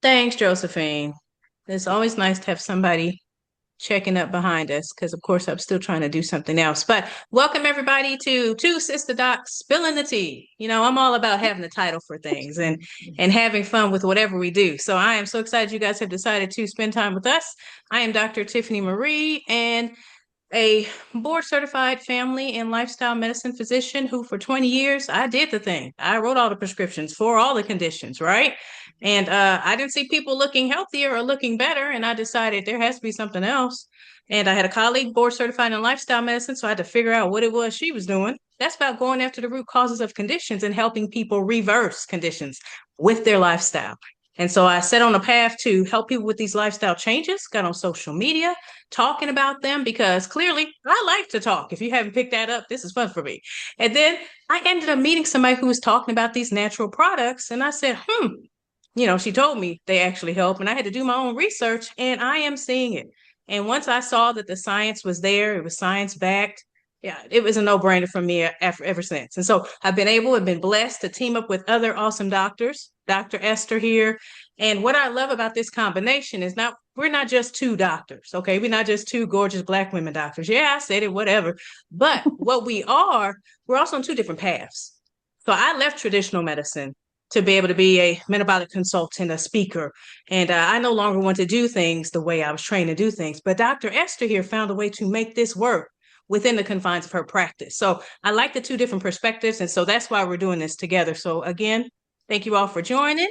Thanks, Josephine. It's always nice to have somebody checking up behind us because, of course, I'm still trying to do something else. But welcome everybody to Two Sister Docs Spilling the Tea. I'm all about having the title for things and having fun with whatever we do. So I am so excited you guys have decided to spend time with us. I am Dr. Tiffany Marie, and a board certified family and lifestyle medicine physician who for 20 years I did the thing. I wrote all the prescriptions for all the conditions, right? And I didn't see people looking healthier or looking better, and I decided there has to be something else. And I had a colleague board certified in lifestyle medicine, so I had to figure out what it was she was doing. That's about going after the root causes of conditions and helping people reverse conditions with their lifestyle. And so I set on a path to help people with these lifestyle changes, got on social media, talking about them because clearly I like to talk. If you haven't picked that up, this is fun for me. And then I ended up meeting somebody who was talking about these natural products. And I said, she told me they actually help. And I had to do my own research and I am seeing it. And once I saw that the science was there, it was science backed. Yeah, it was a no brainer for me ever since. And so I've been blessed to team up with other awesome doctors, Dr. Esther here. And what I love about this combination is we're not just two doctors, okay? We're not just two gorgeous Black women doctors. Yeah, I said it, whatever. But what we are, we're also on two different paths. So I left traditional medicine to be able to be a metabolic consultant, a speaker. And I no longer want to do things the way I was trained to do things. But Dr. Esther here found a way to make this work within the confines of her practice. So I like the two different perspectives. And so that's why we're doing this together. So again, thank you all for joining.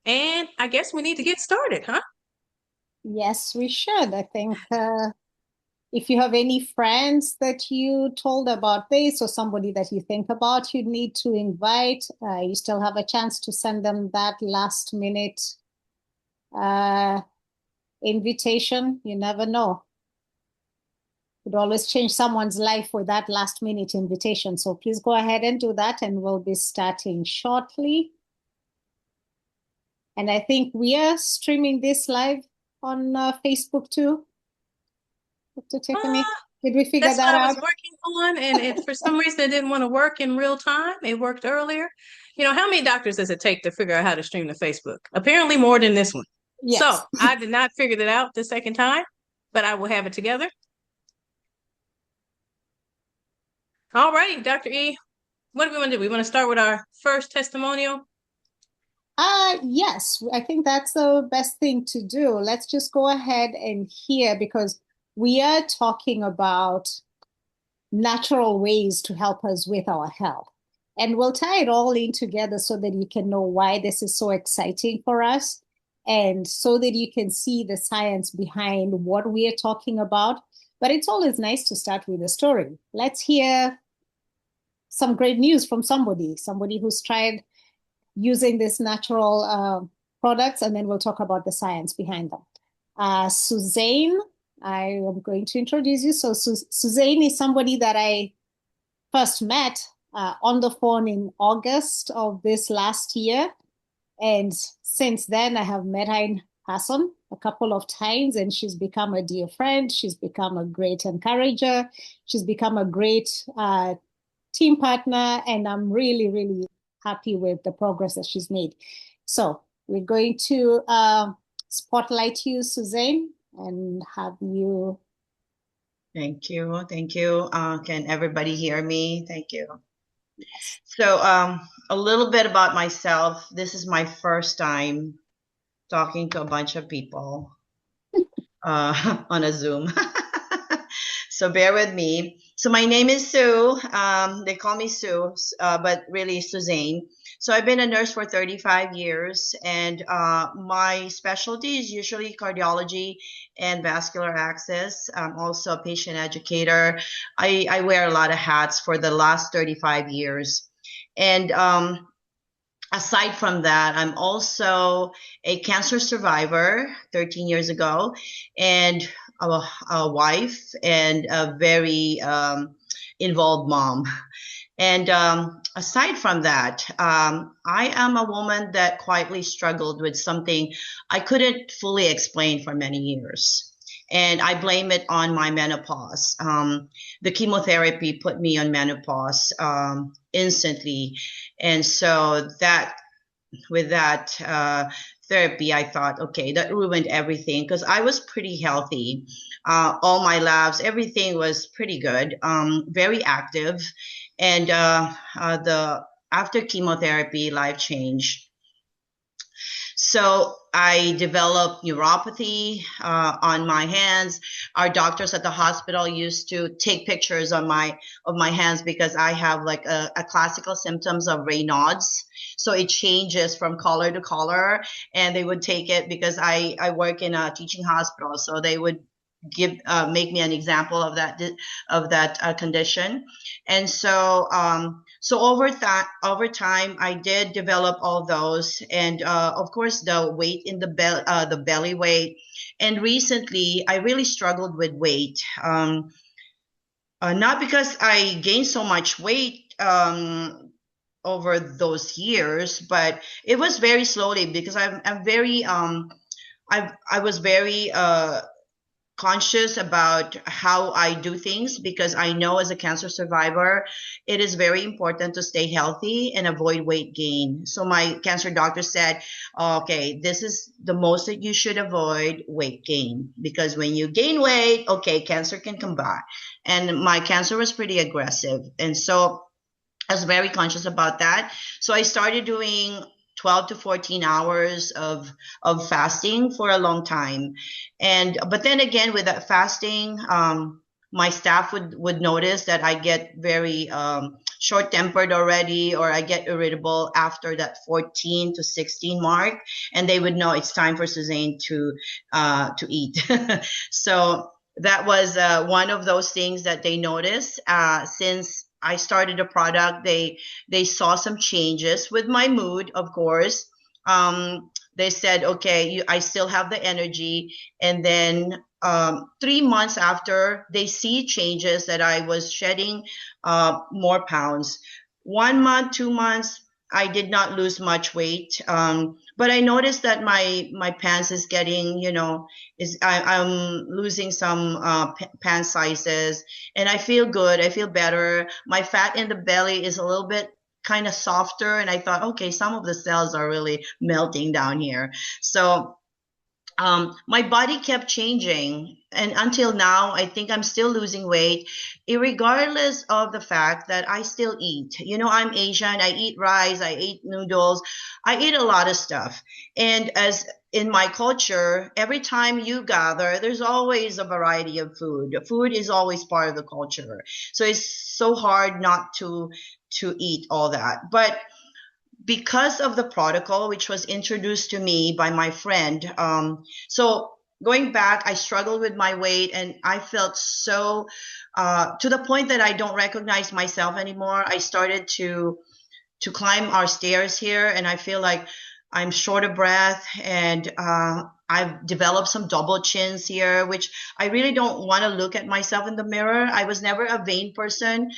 And I guess we need to get started, huh? Yes, we should. I think if you have any friends that you told about this or somebody that you think about, you need to invite. You still have a chance to send them that last minute uh, invitation. You never know. Could always change someone's life with that last minute invitation. So please go ahead and do that, and we'll be starting shortly. And I think we are streaming this live on Facebook too, Dr. Tiffany. Uh, Did we figure that's what that I was out? working on. And for some reason, it didn't want to work in real time. It worked earlier. How many doctors does it take to figure out how to stream to Facebook? Apparently more than this one. So Yes. I did not figure that out the second time, but I will have it together. All right, Dr. E, what do we want to do? We want to start with our first testimonial. Yes, I think that's the best thing to do. Let's just go ahead and hear because we are talking about natural ways to help us with our health. And we'll tie it all in together so that you can know why this is so exciting for us and so that you can see the science behind what we are talking about. But it's always nice to start with a story. Let's hear some great news from somebody who's tried using these natural products, and then we'll talk about the science behind them. Suzanne, I am going to introduce you. So Suzanne is somebody that I first met on the phone in August of this last year. And since then, I have met her in person a couple of times, and she's become a dear friend. She's become a great encourager. She's become a great team partner, and I'm really, really happy with the progress that she's made. So we're going to spotlight you, Suzanne, and have you. Thank you. Thank you. Can everybody hear me? Thank you. Yes. So, a little bit about myself. This is my first time talking to a bunch of people on a Zoom. So bear with me. So my name is Sue. They call me Sue, but really Suzanne. So I've been a nurse for 35 years, and my specialty is usually cardiology and vascular access. I'm also a patient educator. I wear a lot of hats for the last 35 years. And aside from that, I'm also a cancer survivor 13 years ago, and a wife, and a very involved mom. And aside from that, I am a woman that quietly struggled with something I couldn't fully explain for many years. And I blame it on my menopause. The chemotherapy put me on menopause instantly. And so that therapy, I thought, okay, that ruined everything because I was pretty healthy. All my labs, everything was pretty good, very active. And the after chemotherapy, life changed. So I developed neuropathy on my hands. Our doctors at the hospital used to take pictures of my hands because I have like a classical symptoms of Raynaud's. So it changes from color to color, and they would take it because I work in a teaching hospital, so they would make me an example of that condition. And so over time I did develop all those, and of course the weight in the belly weight. And recently I really struggled with weight, not because I gained so much weight over those years, but it was very slowly because I'm very I was very conscious about how I do things, because I know as a cancer survivor, it is very important to stay healthy and avoid weight gain. So my cancer doctor said, okay, this is the most that you should avoid, weight gain, because when you gain weight, okay, cancer can come back. And my cancer was pretty aggressive. And so I was very conscious about that. So I started doing 12 to 14 hours of fasting for a long time. But then again, with that fasting, my staff would notice that I get very short-tempered already, or I get irritable after that 14 to 16 mark, and they would know it's time for Suzanne to eat. So that was one of those things that they noticed. Since I started a product, they saw some changes with my mood, of course. They said, okay, I still have the energy. And then 3 months after, they see changes that I was shedding more pounds. 1 month, 2 months, I did not lose much weight. But I noticed that my pants is getting, I'm losing some pant sizes, and I feel good. I feel better. My fat in the belly is a little bit kind of softer, and I thought, okay, some of the cells are really melting down here. So my body kept changing, and until now, I think I'm still losing weight, regardless of the fact that I still eat. I'm Asian. I eat rice. I eat noodles. I eat a lot of stuff. And as in my culture, every time you gather, there's always a variety of food. Food is always part of the culture. So it's so hard not to eat all that. But because of the protocol, which was introduced to me by my friend. So going back, I struggled with my weight, and I felt so to the point that I don't recognize myself anymore. I started to climb our stairs here, and I feel like I'm short of breath, and I've developed some double chins here, which I really don't want to look at myself in the mirror. I was never a vain person.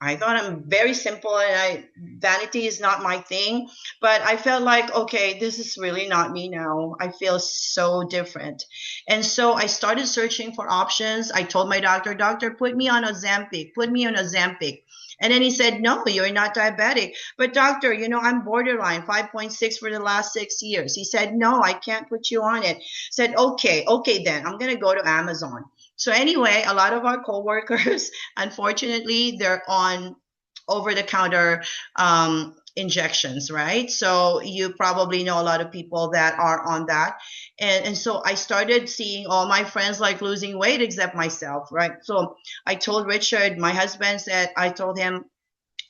I thought I'm very simple, and vanity is not my thing. But I felt like, okay, this is really not me now. I feel so different. And so I started searching for options. I told my doctor, put me on Ozempic, put me on Ozempic. And then he said, no, you're not diabetic. But doctor, I'm borderline 5.6 for the last 6 years. He said, no, I can't put you on it. I said, okay, then I'm going to go to Amazon. So anyway, a lot of our coworkers, unfortunately, they're on over-the-counter injections, right? So you probably know a lot of people that are on that. And so I started seeing all my friends like losing weight except myself, right? So I told Richard, my husband, I told him,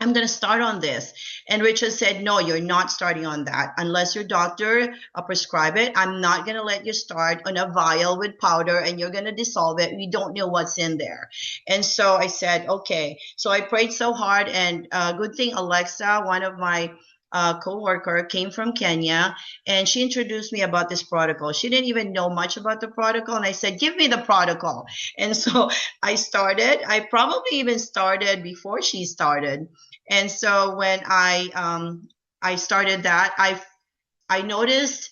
I'm going to start on this. And Richard said, no, you're not starting on that. Unless your doctor prescribe it, I'm not going to let you start on a vial with powder and you're going to dissolve it. We don't know what's in there. And so I said, okay. So I prayed so hard, and good thing Alexa, one of my co-worker, came from Kenya, and she introduced me about this protocol. She didn't even know much about the protocol, and I said, give me the protocol. And so I started. I probably even started before she started. And so when I started that, I noticed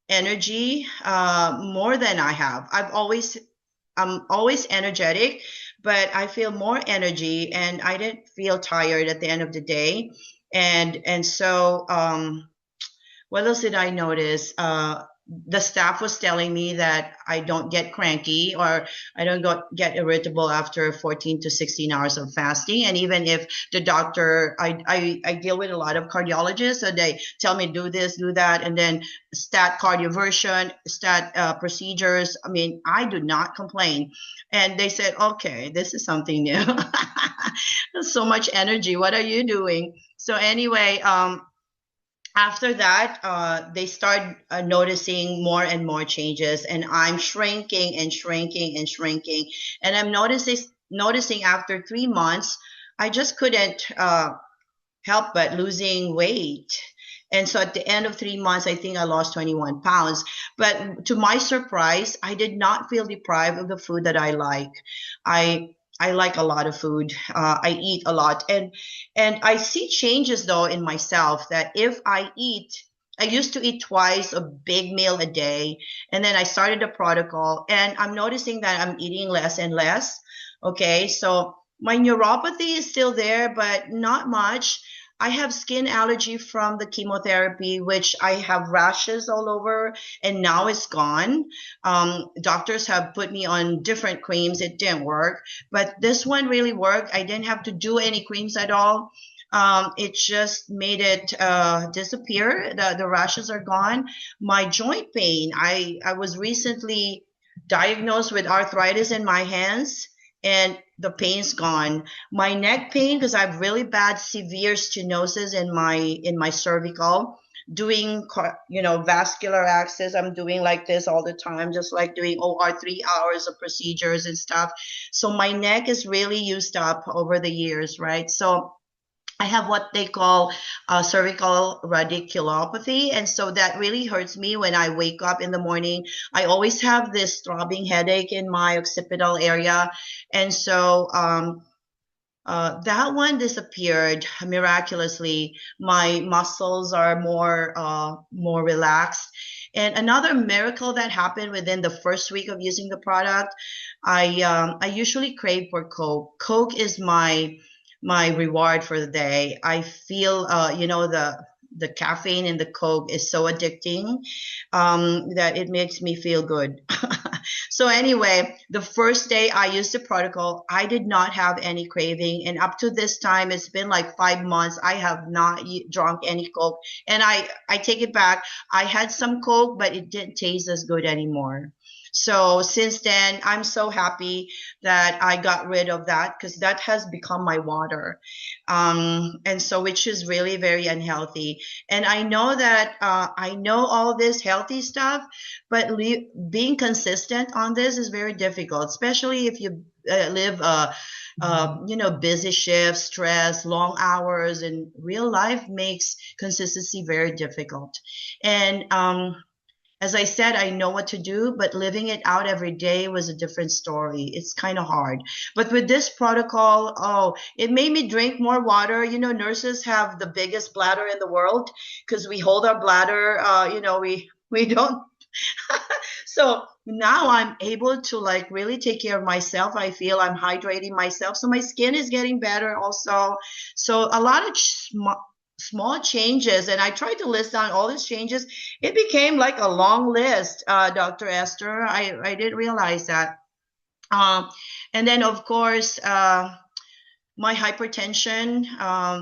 energy more than I have. I'm always energetic, but I feel more energy, and I didn't feel tired at the end of the day. And so what else did I notice? The staff was telling me that I don't get cranky or I don't get irritable after 14 to 16 hours of fasting. And even if the doctor, I deal with a lot of cardiologists, so they tell me do this, do that, and then stat cardioversion, stat procedures. I mean, I do not complain. And they said, okay, this is something new. So much energy. What are you doing? So anyway, after that, they start noticing more and more changes, and I'm shrinking and shrinking and shrinking. And I'm noticing after 3 months, I just couldn't help but losing weight. And so at the end of 3 months, I think I lost 21 pounds. But to my surprise, I did not feel deprived of the food that I like. I like a lot of food. I eat a lot, and I see changes though in myself. That if I eat, I used to eat twice a big meal a day, and then I started a protocol, and I'm noticing that I'm eating less and less. Okay, so my neuropathy is still there, but not much. I have skin allergy from the chemotherapy, which I have rashes all over, and now it's gone. Doctors have put me on different creams. It didn't work, but this one really worked. I didn't have to do any creams at all. It just made it disappear. The rashes are gone. My joint pain, I was recently diagnosed with arthritis in my hands, and the pain's gone. My neck pain, because I have really bad severe stenosis in my cervical. Doing vascular access, I'm doing like this all the time, just like doing OR 3 hours of procedures and stuff. So my neck is really used up over the years, right? So I have what they call cervical radiculopathy, and so that really hurts me when I wake up in the morning. I always have this throbbing headache in my occipital area, and so that one disappeared miraculously. My muscles are more relaxed. And another miracle that happened within the first week of using the product, I usually crave for Coke. Coke is my reward for the day. I feel the caffeine in the Coke is so addicting that it makes me feel good. So anyway, the first day I used the protocol, I did not have any craving, and up to this time, it's been like 5 months. I have not drunk any Coke, and I take it back. I had some Coke, but it didn't taste as good anymore. So since then, I'm so happy that I got rid of that, because that has become my water. And so, which is really very unhealthy. And I know that I know all this healthy stuff, but being consistent on this is very difficult, especially if you live busy shifts, stress, long hours, and real life makes consistency very difficult. And as I said, I know what to do, but living it out every day was a different story. It's kind of hard. But with this protocol, oh, it made me drink more water. You know, nurses have the biggest bladder in the world because we hold our bladder. We don't. So now I'm able to like really take care of myself. I feel I'm hydrating myself. So my skin is getting better also. So a lot of small changes, and I tried to list down all these changes. It became like a long list, Dr. Esther. I didn't realize that. Um, and then, of course, my hypertension.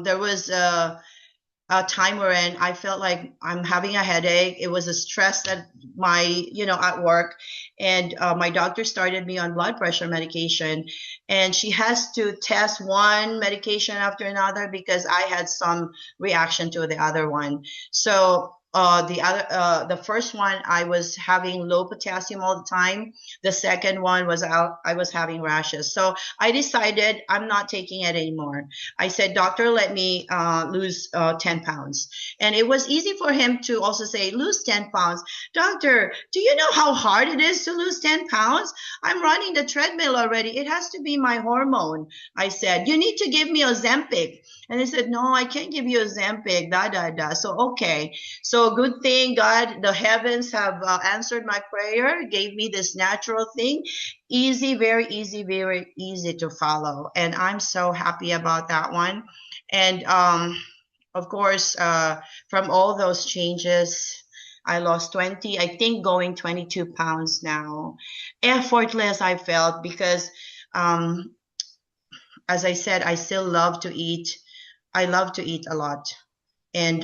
There was a time wherein I felt like I'm having a headache. It was a stress at at work. And my doctor started me on blood pressure medication. And she has to test one medication after another because I had some reaction to the other one. So the first one, I was having low potassium all the time. The second one was I was having rashes. So I decided I'm not taking it anymore. I said, doctor, let me lose 10 pounds. And it was easy for him to also say, lose 10 pounds. Doctor, do you know how hard it is to lose 10 pounds? I'm running the treadmill already. It has to be my hormone. I said, you need to give me Ozempic. And he said, no, I can't give you Ozempic, da. So, okay. So good thing God, the heavens have answered my prayer, gave me this natural thing. Easy, very easy to follow. And I'm so happy about that one. And of course, from all those changes, I lost 20, I think going 22 pounds now. Effortless, I felt, because, um, as I said, I still love to eat. I love to eat a lot. And,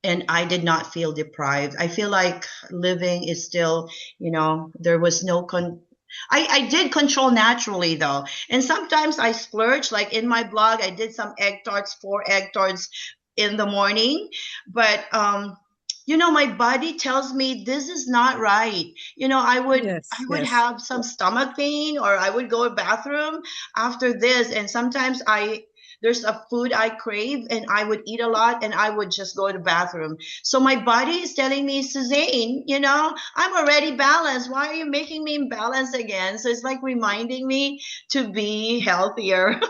and I did not feel deprived. I feel like living is still, there was no I did control naturally though. And sometimes I splurge, like in my blog, I did some egg tarts, 4 egg tarts in the morning. But my body tells me this is not right. I Yes, would yes, have some stomach pain, or I would go to the bathroom after this. And sometimes there's a food I crave and I would eat a lot and I would just go to the bathroom. So my body is telling me, Suzanne, I'm already balanced. Why are you making me imbalanced again? So it's like reminding me to be healthier.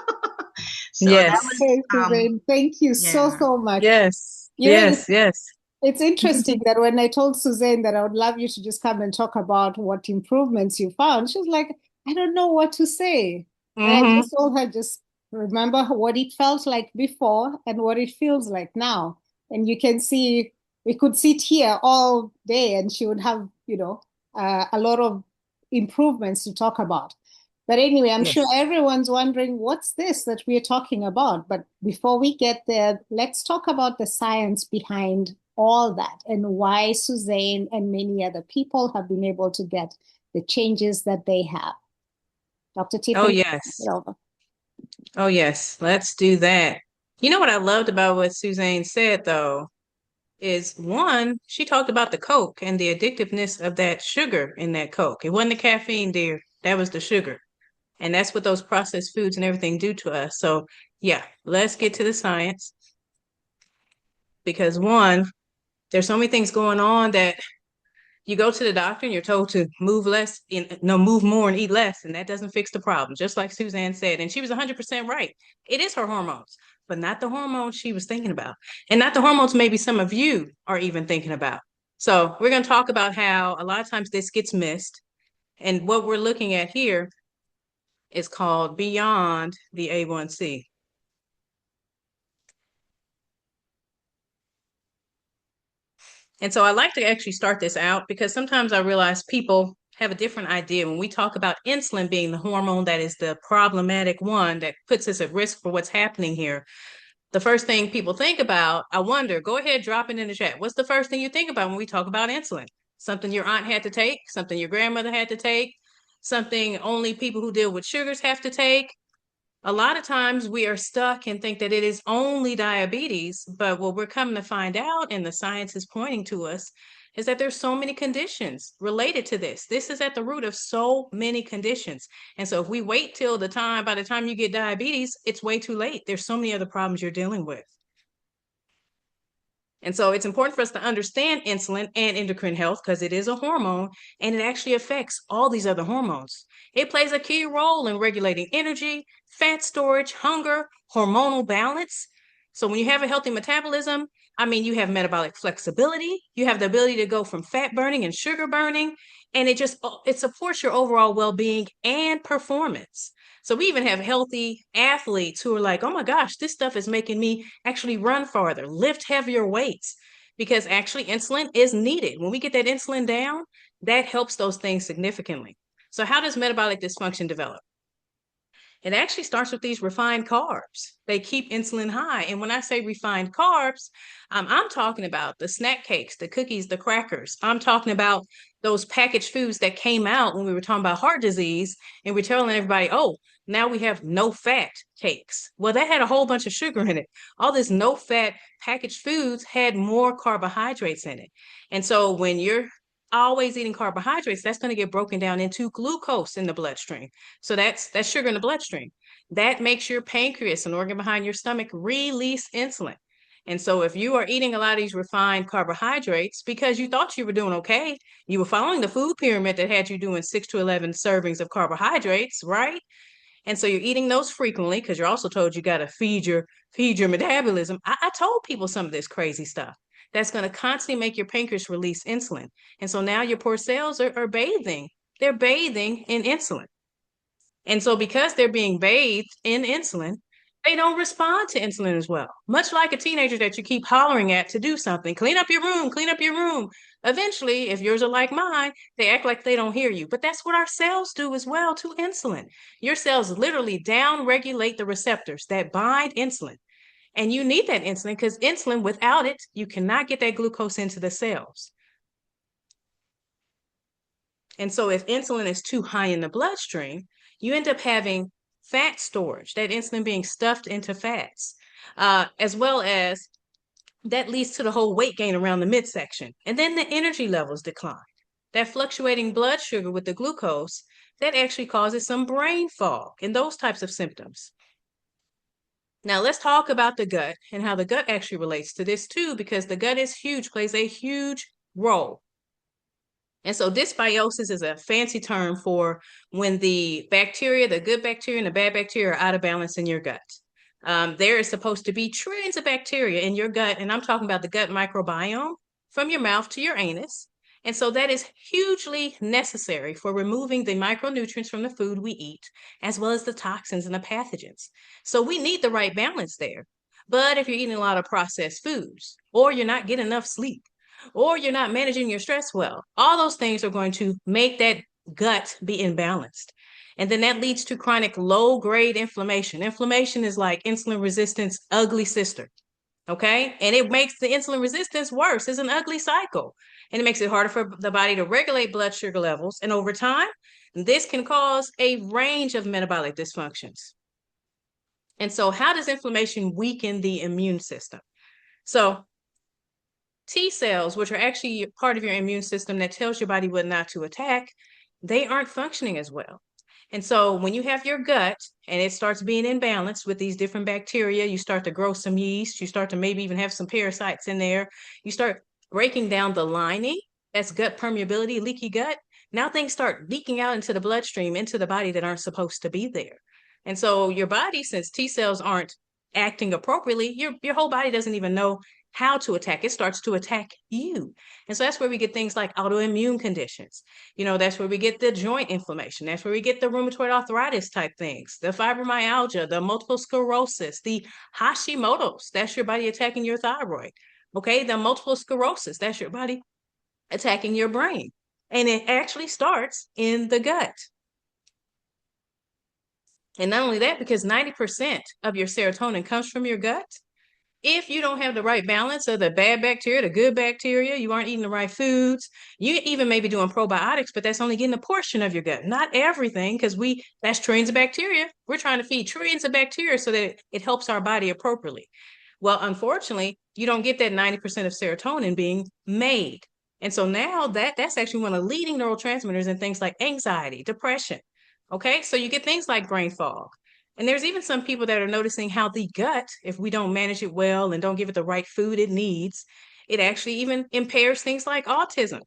So that yes, was, Okay, Suzanne, thank you so, yeah. so much. yes, You know, yes, yes. it's interesting that when I told Suzanne that I would love you to just come and talk about what improvements you found, she was like, I don't know what to say. And I Mm-hmm. just told her, just remember what it felt like before and what it feels like now. And you can see, we could sit here all day and she would have, a lot of improvements to talk about. But anyway, I'm sure Yes. everyone's wondering what's this that we're talking about. But before we get there, let's talk about the science behind all that and why Suzanne and many other people have been able to get the changes that they have. Dr. Oh, Tiffany, take yes. it over. Oh, yes. Let's do that. You know what I loved about what Suzanne said, though, is one, she talked about the Coke and the addictiveness of that sugar in that Coke. It wasn't the caffeine, dear. That was the sugar. And that's what those processed foods and everything do to us. So, yeah, let's get to the science because one, there's so many things going on that you go to the doctor and you're told to move less, no, move more and eat less, and that doesn't fix the problem. Just like Suzanne said, and she was 100% right. It is her hormones, but not the hormones she was thinking about, and not the hormones maybe some of you are even thinking about. So we're going to talk about how a lot of times this gets missed, and what we're looking at here is called beyond the A1C. And so I like to actually start this out because sometimes I realize people have a different idea when we talk about insulin being the hormone that is the problematic one that puts us at risk for what's happening here. The first thing people think about, I wonder, go ahead, drop it in the chat. What's the first thing you think about when we talk about insulin? Something your aunt had to take, something your grandmother had to take, something only people who deal with sugars have to take. A lot of times we are stuck and think that it is only diabetes, but what we're coming to find out, and the science is pointing to us, is that there's so many conditions related to this. This is at the root of so many conditions. And so if we wait till by the time you get diabetes, it's way too late. There's so many other problems you're dealing with. And so it's important for us to understand insulin and endocrine health because it is a hormone and it actually affects all these other hormones. It plays a key role in regulating energy, fat storage, hunger, hormonal balance. So when you have a healthy metabolism, you have metabolic flexibility, you have the ability to go from fat burning and sugar burning, and it supports your overall well-being and performance. So we even have healthy athletes who are like, oh my gosh, this stuff is making me actually run farther, lift heavier weights, because actually insulin is needed. When we get that insulin down, that helps those things significantly. So how does metabolic dysfunction develop? It actually starts with these refined carbs. They keep insulin high. And when I say refined carbs, I'm talking about the snack cakes, the cookies, the crackers. I'm talking about those packaged foods that came out when we were talking about heart disease and we're telling everybody, oh, now we have no fat cakes. Well, that had a whole bunch of sugar in it. All this no fat packaged foods had more carbohydrates in it. And so when you're always eating carbohydrates, that's going to get broken down into glucose in the bloodstream. So that's sugar in the bloodstream. That makes your pancreas, an organ behind your stomach, release insulin. And so if you are eating a lot of these refined carbohydrates because you thought you were doing okay, you were following the food pyramid that had you doing 6 to 11 servings of carbohydrates, right? And so you're eating those frequently because you're also told you got to feed your metabolism. I told people some of this crazy stuff that's going to constantly make your pancreas release insulin. And so now your poor cells are bathing. They're bathing in insulin. And so because they're being bathed in insulin, they don't respond to insulin as well. Much like a teenager that you keep hollering at to do something, clean up your room, clean up your room. Eventually, if yours are like mine, they act like they don't hear you. But that's what our cells do as well to insulin. Your cells literally down regulate the receptors that bind insulin. And you need that insulin because insulin, without it, you cannot get that glucose into the cells. And so if insulin is too high in the bloodstream, you end up having fat storage, that insulin being stuffed into fats, as well as that leads to the whole weight gain around the midsection. And then the energy levels decline. That fluctuating blood sugar with the glucose, that actually causes some brain fog and those types of symptoms. Now let's talk about the gut and how the gut actually relates to this too, because the gut is huge, plays a huge role. And so dysbiosis is a fancy term for when the bacteria, the good bacteria and the bad bacteria are out of balance in your gut. There is supposed to be trillions of bacteria in your gut, and I'm talking about the gut microbiome from your mouth to your anus. And so that is hugely necessary for removing the micronutrients from the food we eat, as well as the toxins and the pathogens. So we need the right balance there. But if you're eating a lot of processed foods, or you're not getting enough sleep, or you're not managing your stress well, all those things are going to make that gut be imbalanced. And then that leads to chronic low-grade inflammation. Inflammation is like insulin resistance, ugly sister. Okay. And it makes the insulin resistance worse. It's an ugly cycle. And it makes it harder for the body to regulate blood sugar levels. And over time, this can cause a range of metabolic dysfunctions. And so, how does inflammation weaken the immune system? So, T cells, which are actually part of your immune system that tells your body what not to attack, they aren't functioning as well. And so when you have your gut and it starts being imbalanced with these different bacteria, you start to grow some yeast, you start to maybe even have some parasites in there, you start breaking down the lining, that's gut permeability, leaky gut. Now things start leaking out into the bloodstream, into the body that aren't supposed to be there. And so your body, since T cells aren't acting appropriately, your whole body doesn't even know how to attack. It starts to attack you. And so that's where we get things like autoimmune conditions. That's where we get the joint inflammation. That's where we get the rheumatoid arthritis type things, the fibromyalgia, the multiple sclerosis, the Hashimoto's. That's your body attacking your thyroid. Okay. The multiple sclerosis, that's your body attacking your brain. And it actually starts in the gut. And not only that, because 90% of your serotonin comes from your gut. If you don't have the right balance of the bad bacteria, the good bacteria, you aren't eating the right foods, you even may be doing probiotics, but that's only getting a portion of your gut, not everything, because that's trillions of bacteria. We're trying to feed trillions of bacteria so that it helps our body appropriately. Well, unfortunately, you don't get that 90% of serotonin being made. And so now that's actually one of the leading neurotransmitters in things like anxiety, depression. Okay, so you get things like brain fog. And there's even some people that are noticing how the gut, if we don't manage it well and don't give it the right food it needs, it actually even impairs things like autism.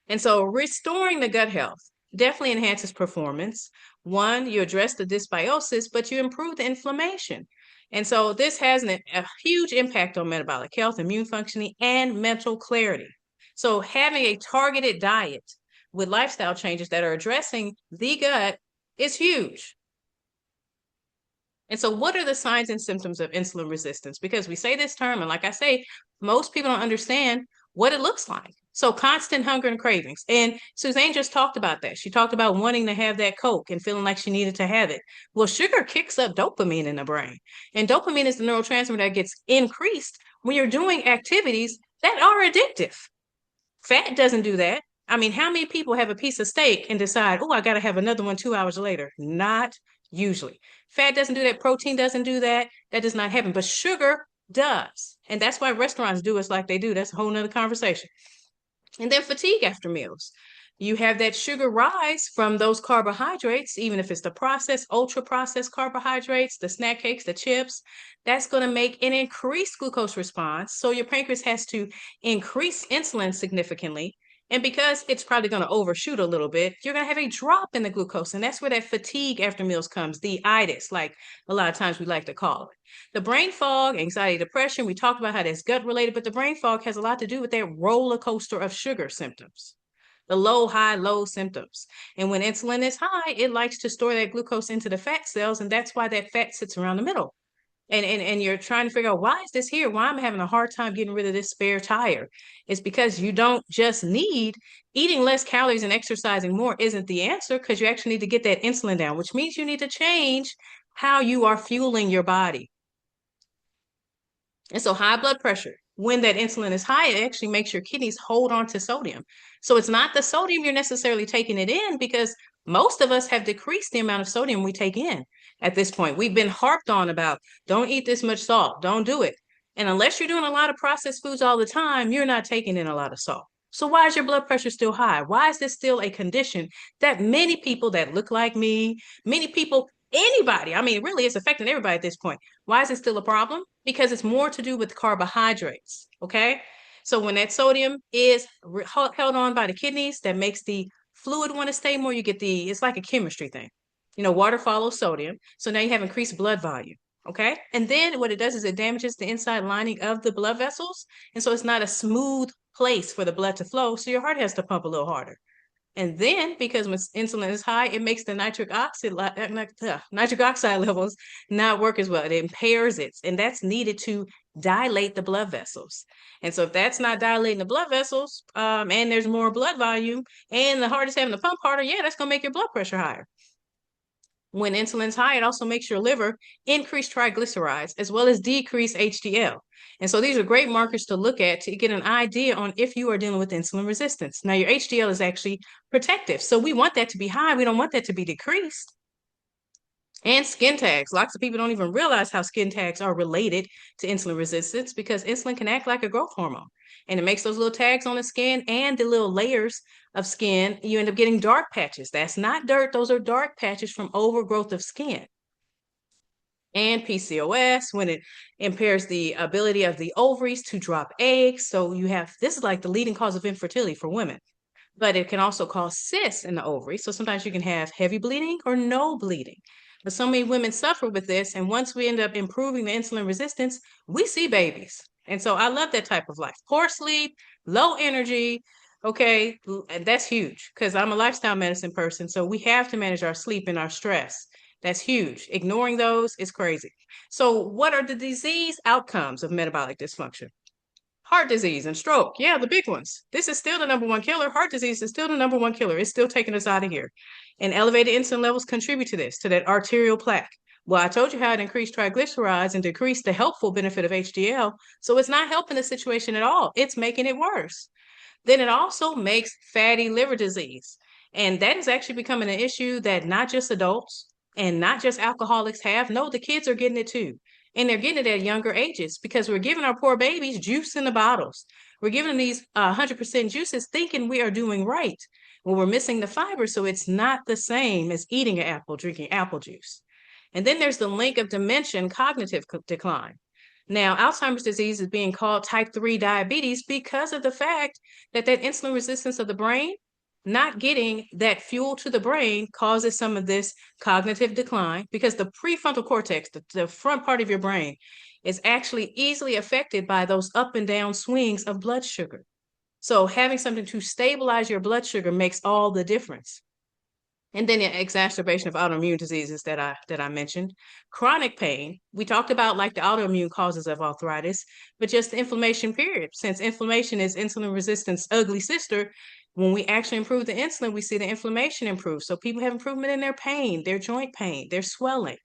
And so restoring the gut health definitely enhances performance. One, you address the dysbiosis, but you improve the inflammation. And so this has a huge impact on metabolic health, immune functioning, and mental clarity. So having a targeted diet with lifestyle changes that are addressing the gut is huge. And so what are the signs and symptoms of insulin resistance? Because we say this term, and like I say, most people don't understand what it looks like. So constant hunger and cravings. And Suzanne just talked about that. She talked about wanting to have that Coke and feeling like she needed to have it. Well, sugar kicks up dopamine in the brain. And dopamine is the neurotransmitter that gets increased when you're doing activities that are addictive. Fat doesn't do that. I mean, how many people have a piece of steak and decide, oh, I got to have another one 2 hours later? Not usually. Fat doesn't do that. Protein doesn't do that. That does not happen. But sugar does. And that's why restaurants do us like they do. That's a whole nother conversation. And then fatigue after meals. You have that sugar rise from those carbohydrates, even if it's the processed, ultra processed carbohydrates, the snack cakes, the chips, that's going to make an increased glucose response. So your pancreas has to increase insulin significantly. And because it's probably going to overshoot a little bit, you're going to have a drop in the glucose. And that's where that fatigue after meals comes, the itis, like a lot of times we like to call it. The brain fog, anxiety, depression, we talked about how that's gut related, but the brain fog has a lot to do with that roller coaster of sugar symptoms. the low, high, low symptoms. And when insulin is high, it likes to store that glucose into the fat cells, and that's why that fat sits around the middle. And you're trying to figure out, why is this here? Why am I having a hard time getting rid of this spare tire? It's because you don't just need eating less calories and exercising more isn't the answer, because you actually need to get that insulin down, which means you need to change how you are fueling your body. And so high blood pressure, when that insulin is high, it actually makes your kidneys hold on to sodium. So it's not the sodium you're necessarily taking it in, because most of us have decreased the amount of sodium we take in at this point. We've been harped on about, don't eat this much salt, don't do it. And unless you're doing a lot of processed foods all the time, you're not taking in a lot of salt. So why is your blood pressure still high? Why is this still a condition that many people that look like me, many people, anybody, I mean, really, it's affecting everybody at this point. Why is it still a problem? Because it's more to do with carbohydrates, okay? So when that sodium is held on by the kidneys, that makes the fluid want to stay more. You get it's like a chemistry thing. You know, water follows sodium. So now you have increased blood volume, okay? And then what it does is it damages the inside lining of the blood vessels. And so it's not a smooth place for the blood to flow. So your heart has to pump a little harder. And then, because when insulin is high, it makes the nitric oxide levels not work as well. It impairs it, and that's needed to dilate the blood vessels. And so if that's not dilating the blood vessels, and there's more blood volume, and the heart is having to pump harder, yeah, that's going to make your blood pressure higher. When insulin's high, it also makes your liver increase triglycerides as well as decrease HDL. And so these are great markers to look at to get an idea on if you are dealing with insulin resistance. Now, your HDL is actually protective. So we want that to be high. We don't want that to be decreased. And skin tags. Lots of people don't even realize how skin tags are related to insulin resistance, because insulin can act like a growth hormone. And it makes those little tags on the skin and the little layers of skin. You end up getting dark patches. That's not dirt. Those are dark patches from overgrowth of skin. And PCOS, when it impairs the ability of the ovaries to drop eggs. So this is like the leading cause of infertility for women. But it can also cause cysts in the ovary. So sometimes you can have heavy bleeding or no bleeding. But so many women suffer with this. And once we end up improving the insulin resistance, we see babies. And so I love that type of life. Poor sleep, low energy. Okay, and that's huge, because I'm a lifestyle medicine person. So we have to manage our sleep and our stress. That's huge. Ignoring those is crazy. So what are the disease outcomes of metabolic dysfunction? Heart disease and stroke. Yeah, the big ones. This is still the number one killer. Heart disease is still the number one killer. It's still taking us out of here. And elevated insulin levels contribute to this, to that arterial plaque. Well, I told you how it increased triglycerides and decreased the helpful benefit of HDL. So it's not helping the situation at all. It's making it worse. Then it also makes fatty liver disease. And that is actually becoming an issue that not just adults and not just alcoholics have. No, the kids are getting it too. And they're getting it at younger ages, because we're giving our poor babies juice in the bottles. We're giving them these 100% juices thinking we are doing right. Well, we're missing the fiber, so it's not the same as eating an apple, drinking apple juice. And then there's the link of dementia and cognitive decline. Now, Alzheimer's disease is being called type 3 diabetes because of the fact that insulin resistance of the brain, not getting that fuel to the brain, causes some of this cognitive decline, because the prefrontal cortex, the front part of your brain, is actually easily affected by those up and down swings of blood sugar. So having something to stabilize your blood sugar makes all the difference. And then the exacerbation of autoimmune diseases that I mentioned. Chronic pain, we talked about like the autoimmune causes of arthritis, but just the inflammation period. Since inflammation is insulin resistance ugly sister, when we actually improve the insulin, we see the inflammation improve. So people have improvement in their pain, their joint pain, their swelling.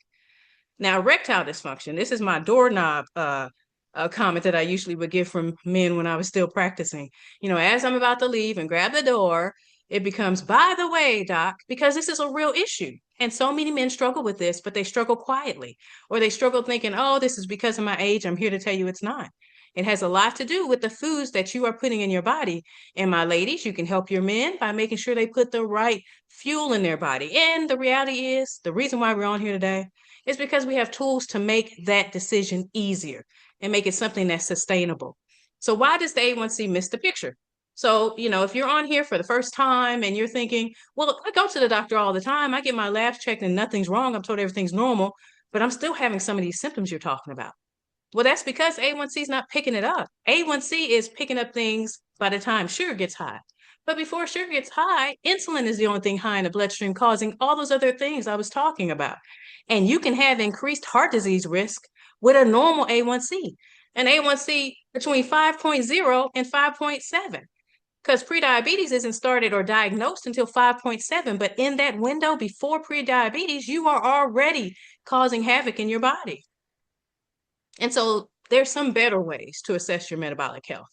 Now, erectile dysfunction, this is my doorknob comment that I usually would give from men when I was still practicing. You know, as I'm about to leave and grab the door, it becomes, by the way, doc, because this is a real issue. And so many men struggle with this, but they struggle quietly, or they struggle thinking, oh, this is because of my age. I'm here to tell you it's not. It has a lot to do with the foods that you are putting in your body. And my ladies, you can help your men by making sure they put the right fuel in their body. And the reality is, the reason why we're on here today is because we have tools to make that decision easier and make it something that's sustainable. So why does the A1C miss the picture? So, you know, if you're on here for the first time and you're thinking, well, I go to the doctor all the time, I get my labs checked and nothing's wrong, I'm told everything's normal, but I'm still having some of these symptoms you're talking about. Well, that's because A1C is not picking it up. A1C is picking up things by the time sugar gets high. But before sugar gets high, insulin is the only thing high in the bloodstream causing all those other things I was talking about. And you can have increased heart disease risk with a normal A1C, an A1C between 5.0 and 5.7. Because prediabetes isn't started or diagnosed until 5.7. But in that window before prediabetes, you are already causing havoc in your body. And so there's some better ways to assess your metabolic health.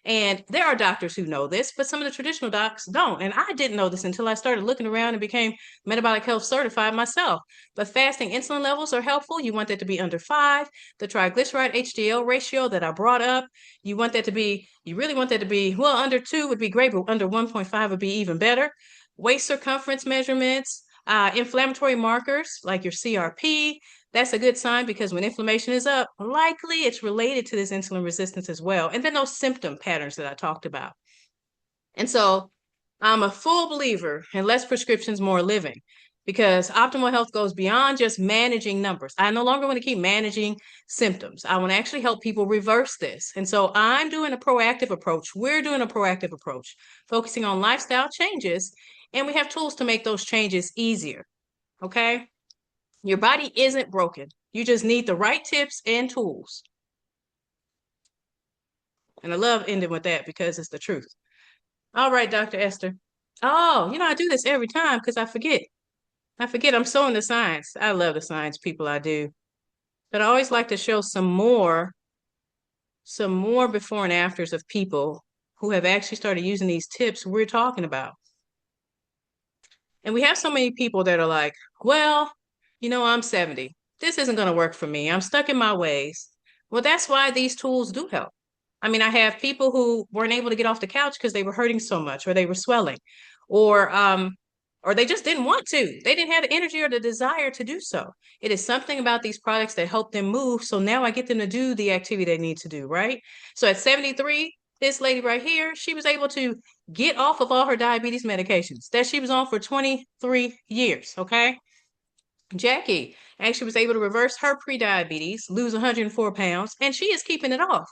And there are doctors who know this, but some of the traditional docs don't. And I didn't know this until I started looking around and became metabolic health certified myself. But fasting insulin levels are helpful. You want that to be under 5. The triglyceride HDL ratio that I brought up, you really want that to be, well, under 2 would be great, but under 1.5 would be even better. Waist circumference measurements, inflammatory markers like your CRP, that's a good sign because when inflammation is up, likely it's related to this insulin resistance as well. And then those symptom patterns that I talked about. And so I'm a full believer in less prescriptions, more living, because optimal health goes beyond just managing numbers. I no longer want to keep managing symptoms. I want to actually help people reverse this. And so I'm doing a proactive approach. We're doing a proactive approach, focusing on lifestyle changes, and we have tools to make those changes easier. Okay. Your body isn't broken. You just need the right tips and tools. And I love ending with that because it's the truth. All right, Dr. Esther. Oh, I do this every time because I forget. I'm so into science. I love the science people I do. But I always like to show some more before and afters of people who have actually started using these tips we're talking about. And we have so many people that are like, well, I'm 70. This isn't going to work for me. I'm stuck in my ways. Well, that's why these tools do help. I mean, I have people who weren't able to get off the couch because they were hurting so much, or they were swelling, or they just didn't want to. They didn't have the energy or the desire to do so. It is something about these products that help them move. So now I get them to do the activity they need to do, right? So at 73, this lady right here, she was able to get off of all her diabetes medications that she was on for 23 years, okay? Jackie actually was able to reverse her pre-diabetes, lose 104 pounds, and she is keeping it off.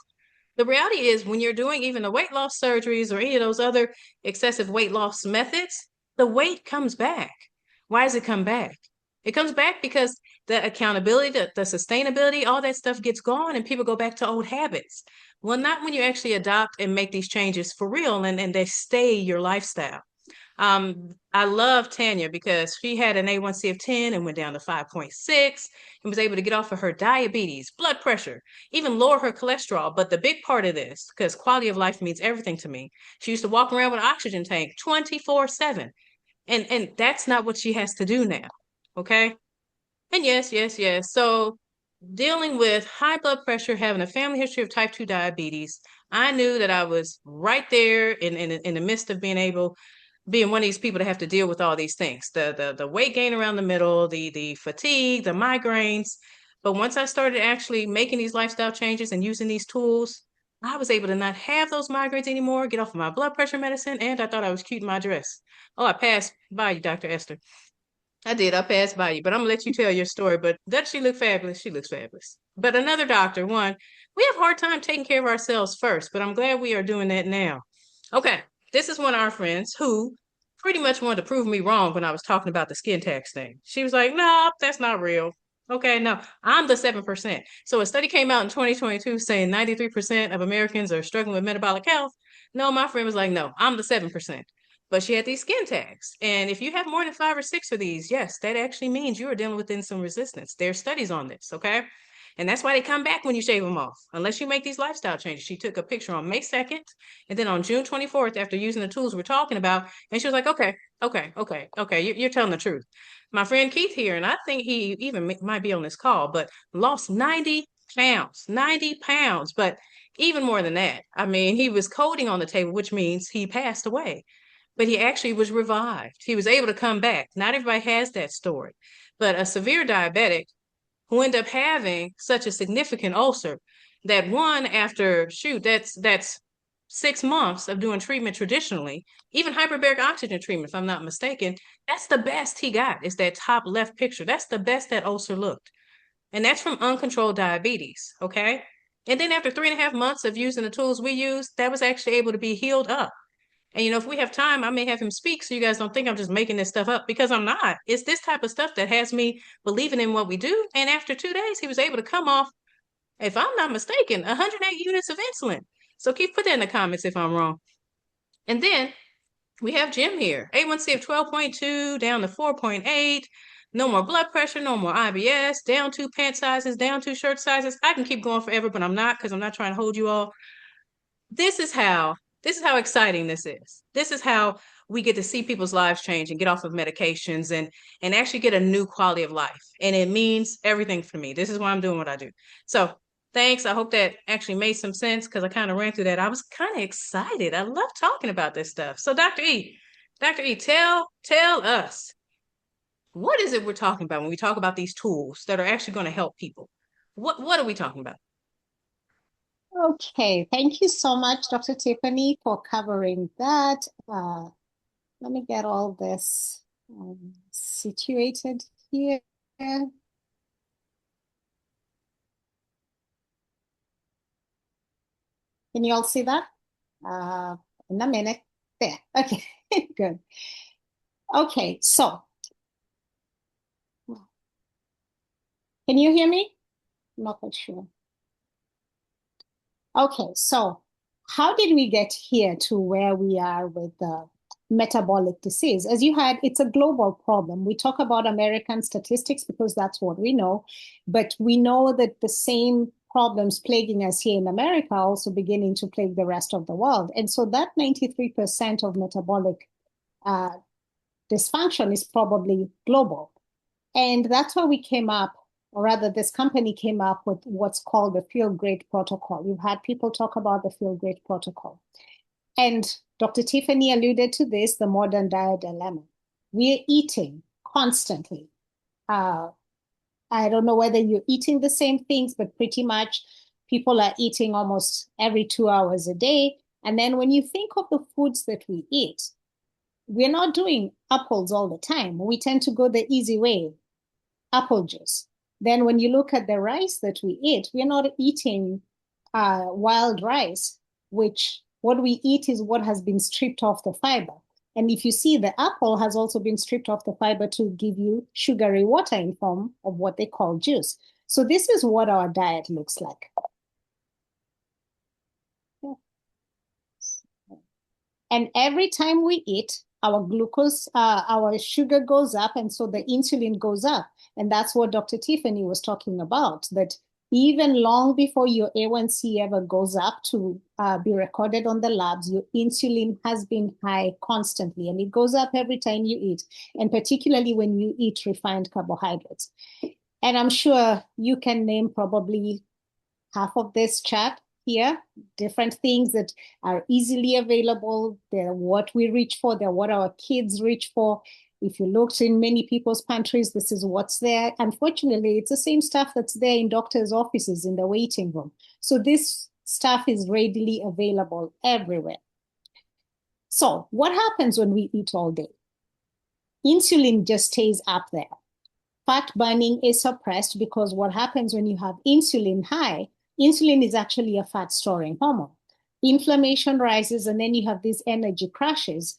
The reality is when you're doing even the weight loss surgeries or any of those other excessive weight loss methods, the weight comes back. Why does it come back? It comes back because the accountability, the sustainability, all that stuff gets gone and people go back to old habits. Well, not when you actually adopt and make these changes for real and they stay your lifestyle. I love Tanya because she had an A1C of 10 and went down to 5.6 and was able to get off of her diabetes, blood pressure, even lower her cholesterol. But the big part of this, because quality of life means everything to me, she used to walk around with an oxygen tank 24/7. And that's not what she has to do now. Okay. And yes. So dealing with high blood pressure, having a family history of type 2 diabetes, I knew that I was right there in the midst of being one of these people that have to deal with all these things, the weight gain around the middle, the fatigue, the migraines. But once I started actually making these lifestyle changes and using these tools, I was able to not have those migraines anymore, get off of my blood pressure medicine, and I thought I was cute in my dress. Oh, I passed by you, Dr. Esther. I did. I passed by you, but I'm gonna let you tell your story. But does she look fabulous? She looks fabulous. But another doctor, we have a hard time taking care of ourselves first, but I'm glad we are doing that now. Okay, this is one of our friends who pretty much wanted to prove me wrong when I was talking about the skin tax thing. She was like, no, that's not real. Okay, no, I'm the 7%. So a study came out in 2022 saying 93% of Americans are struggling with metabolic health. No, my friend was like, no, I'm the 7%. But she had these skin tags. And if you have more than 5 or 6 of these, yes, that actually means you are dealing with insulin resistance. There are studies on this, okay? And that's why they come back when you shave them off, unless you make these lifestyle changes. She took a picture on May 2nd, and then on June 24th, after using the tools we're talking about, and she was like, okay, you're telling the truth. My friend Keith here, and I think he even might be on this call, but lost 90 pounds, but even more than that. I mean, he was coding on the table, which means he passed away. But he actually was revived. He was able to come back. Not everybody has that story, but a severe diabetic who end up having such a significant ulcer that that's 6 months of doing treatment traditionally, even hyperbaric oxygen treatment, if I'm not mistaken, that's the best he got, is that top left picture. That's the best that ulcer looked. And that's from uncontrolled diabetes, okay? And then after 3.5 months of using the tools we use, that was actually able to be healed up. And, you know, if we have time, I may have him speak so you guys don't think I'm just making this stuff up, because I'm not. It's this type of stuff that has me believing in what we do. And after 2 days, he was able to come off, if I'm not mistaken, 108 units of insulin. So keep put that in the comments if I'm wrong. And then we have Jim here. A1C of 12.2 down to 4.8. No more blood pressure, no more IBS, down 2 pant sizes, down 2 shirt sizes. I can keep going forever, but I'm not, because I'm not trying to hold you all. This is how exciting this is. This is how we get to see people's lives change and get off of medications and actually get a new quality of life. And it means everything for me. This is why I'm doing what I do. So thanks. I hope that actually made some sense, because I kind of ran through that. I was kind of excited. I love talking about this stuff. So Dr. E, tell us, what is it we're talking about when we talk about these tools that are actually going to help people? What are we talking about? Okay, thank you so much, Dr. Tiffany, for covering that. Let me get all this situated here. Can you all see that? In a minute. There. Okay, good. Okay, so can you hear me? I'm not quite sure. Okay, so how did we get here to where we are with the metabolic disease? As you had, it's a global problem. We talk about American statistics because that's what we know, but we know that the same problems plaguing us here in America are also beginning to plague the rest of the world. And so that 93% of metabolic dysfunction is probably global. And that's why we came up, or rather this company came up with what's called the Feel Great Protocol. You've had people talk about the Feel Great Protocol. And Dr. Tiffany alluded to this, the modern diet dilemma. We're eating constantly. I don't know whether you're eating the same things, but pretty much people are eating almost every 2 hours a day. And then when you think of the foods that we eat, we're not doing apples all the time. We tend to go the easy way, apple juice. Then when you look at the rice that we eat, we're not eating wild rice, which what we eat is what has been stripped off the fiber. And if you see, the apple has also been stripped off the fiber to give you sugary water in form of what they call juice. So this is what our diet looks like. And every time we eat, our glucose, our sugar goes up, and so the insulin goes up. And that's what Dr. Tiffany was talking about, that even long before your A1C ever goes up to be recorded on the labs, your insulin has been high constantly, and it goes up every time you eat, and particularly when you eat refined carbohydrates. And I'm sure you can name probably half of this chart here, different things that are easily available. They're what we reach for, they're what our kids reach for. If you looked in many people's pantries, this is what's there. Unfortunately, it's the same stuff that's there in doctors' offices in the waiting room. So this stuff is readily available everywhere. So what happens when we eat all day? Insulin just stays up there. Fat burning is suppressed because what happens when you have insulin high, insulin is actually a fat storing hormone. Inflammation rises, and then you have these energy crashes,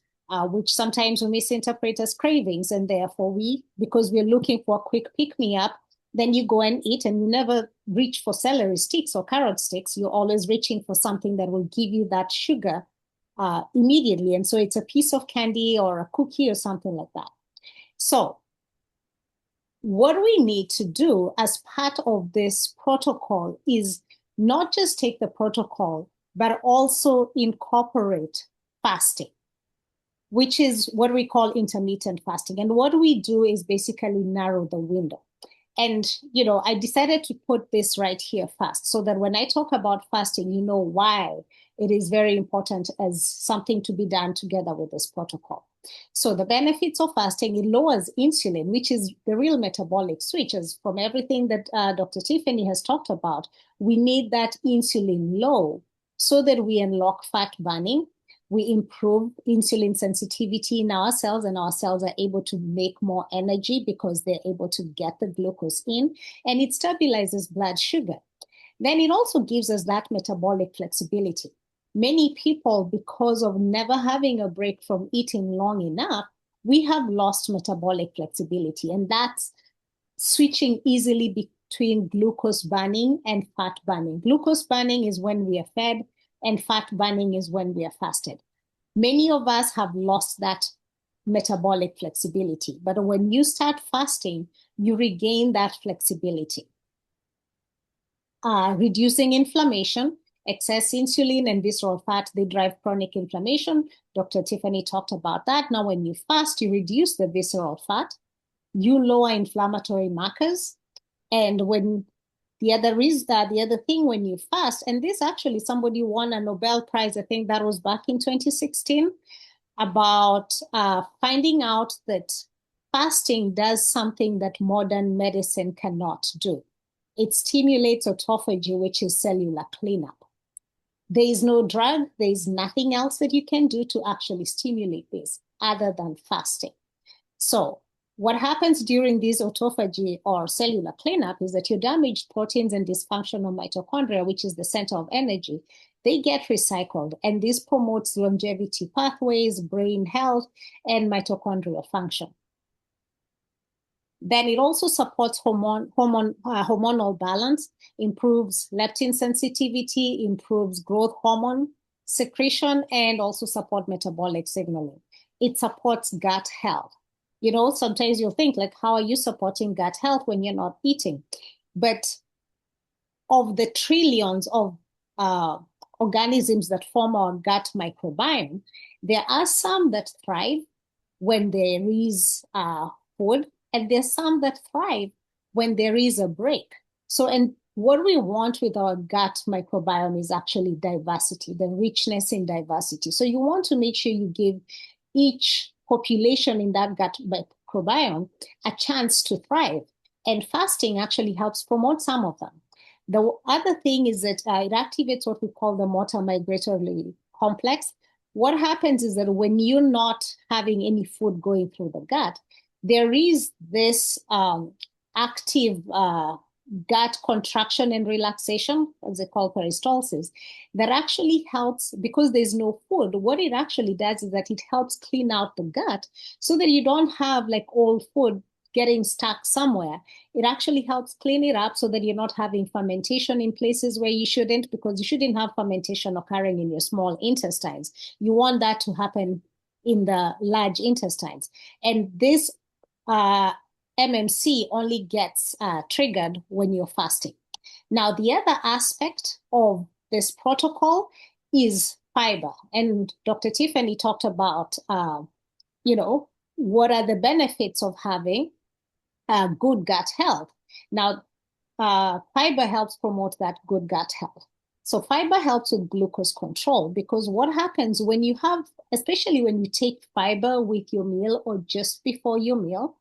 which sometimes we misinterpret as cravings. And therefore because we're looking for a quick pick-me-up, then you go and eat, and you never reach for celery sticks or carrot sticks. You're always reaching for something that will give you that sugar immediately. And so it's a piece of candy or a cookie or something like that. So what we need to do as part of this protocol is not just take the protocol, but also incorporate fasting, which is what we call intermittent fasting. And what we do is basically narrow the window. And, I decided to put this right here first, so that when I talk about fasting, you know why it is very important as something to be done together with this protocol. So the benefits of fasting, it lowers insulin, which is the real metabolic switch. As from everything that Dr. Tiffany has talked about, we need that insulin low so that we unlock fat burning. We improve insulin sensitivity in our cells, and our cells are able to make more energy because they're able to get the glucose in, and it stabilizes blood sugar. Then it also gives us that metabolic flexibility. many people, because of never having a break from eating long enough, we have lost metabolic flexibility. And that's switching easily between glucose burning and fat burning. Glucose burning is when we are fed, and fat burning is when we are fasted. Many of us have lost that metabolic flexibility. But when you start fasting, you regain that flexibility. Reducing inflammation, excess insulin and visceral fat, they drive chronic inflammation. Dr. Tiffany talked about that. Now, when you fast, you reduce the visceral fat, you lower inflammatory markers. And when the other thing when you fast, and this actually somebody won a Nobel Prize, I think that was back in 2016, about finding out that fasting does something that modern medicine cannot do. It stimulates autophagy, which is cellular cleanup. There is no drug, there is nothing else that you can do to actually stimulate this other than fasting. So what happens during this autophagy or cellular cleanup is that your damaged proteins and dysfunctional mitochondria, which is the center of energy, they get recycled. And this promotes longevity pathways, brain health, and mitochondrial function. Then it also supports hormonal balance, improves leptin sensitivity, improves growth hormone secretion, and also support metabolic signaling. It supports gut health. You know, sometimes you'll think, like, how are you supporting gut health when you're not eating? But of the trillions of organisms that form our gut microbiome, there are some that thrive when there is food, and there's some that thrive when there is a break. So, and what we want with our gut microbiome is actually diversity, the richness in diversity. So you want to make sure you give each population in that gut microbiome a chance to thrive. And fasting actually helps promote some of them. The other thing is that it activates what we call the motor migratory complex. What happens is that when you're not having any food going through the gut, there is this active gut contraction and relaxation, as they call peristalsis, that actually helps, because there's no food. What it actually does is that it helps clean out the gut so that you don't have like old food getting stuck somewhere. It actually helps clean it up so that you're not having fermentation in places where you shouldn't, because you shouldn't have fermentation occurring in your small intestines. You want that to happen in the large intestines. And this MMC only gets triggered when you're fasting. Now, the other aspect of this protocol is fiber. And Dr. Tiffany talked about, what are the benefits of having good gut health. Now, fiber helps promote that good gut health. So fiber helps with glucose control, because what happens when you have, especially when you take fiber with your meal or just before your meal,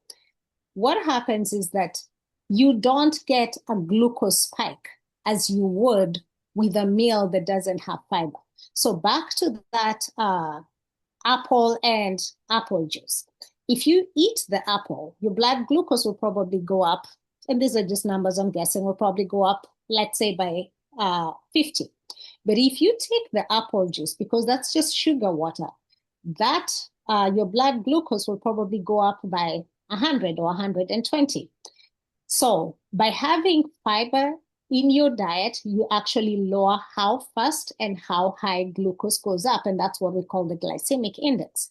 what happens is that you don't get a glucose spike as you would with a meal that doesn't have fiber. So back to that apple and apple juice. If you eat the apple, your blood glucose will probably go up, and these are just numbers I'm guessing, will probably go up, let's say by 50. But if you take the apple juice, because that's just sugar water, that your blood glucose will probably go up by 100 or 120. So by having fiber in your diet, you actually lower how fast and how high glucose goes up, and that's what we call the glycemic index.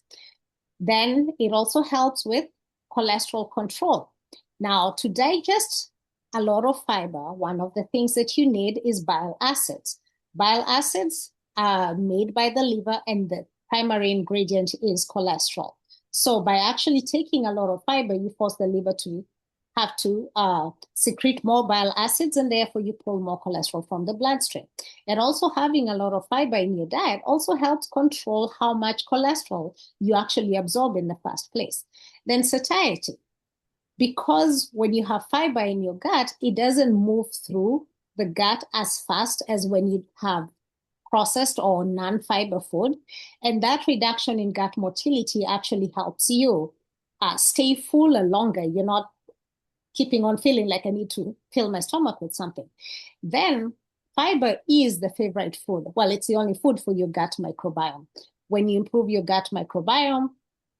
Then it also helps with cholesterol control. Now, to digest a lot of fiber, one of the things that you need is bile acids. Bile acids are made by the liver, and the primary ingredient is cholesterol. So by actually taking a lot of fiber, you force the liver to have to secrete more bile acids, and therefore you pull more cholesterol from the bloodstream. And also having a lot of fiber in your diet also helps control how much cholesterol you actually absorb in the first place. Then satiety, because when you have fiber in your gut, it doesn't move through the gut as fast as when you have processed or non-fiber food. And that reduction in gut motility actually helps you stay fuller longer. You're not keeping on feeling like I need to fill my stomach with something. Then fiber is the favorite food. Well, it's the only food for your gut microbiome. When you improve your gut microbiome,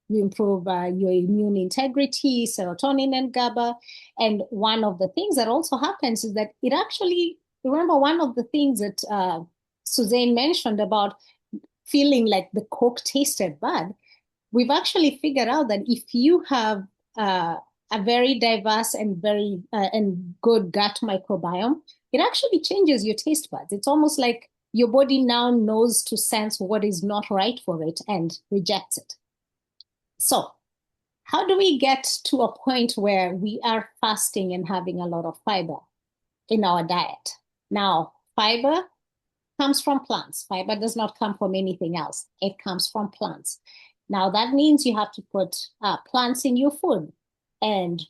you improve your immune integrity, serotonin and GABA. And one of the things that also happens is that it actually, remember one of the things that Suzanne mentioned about feeling like the Coke tasted bad, we've actually figured out that if you have a very diverse and very and good gut microbiome, it actually changes your taste buds. It's almost like your body now knows to sense what is not right for it and rejects it. So how do we get to a point where we are fasting and having a lot of fiber in our diet? Now, fiber comes from plants. Fiber does not come from anything else. It comes from plants. Now, that means you have to put plants in your food. And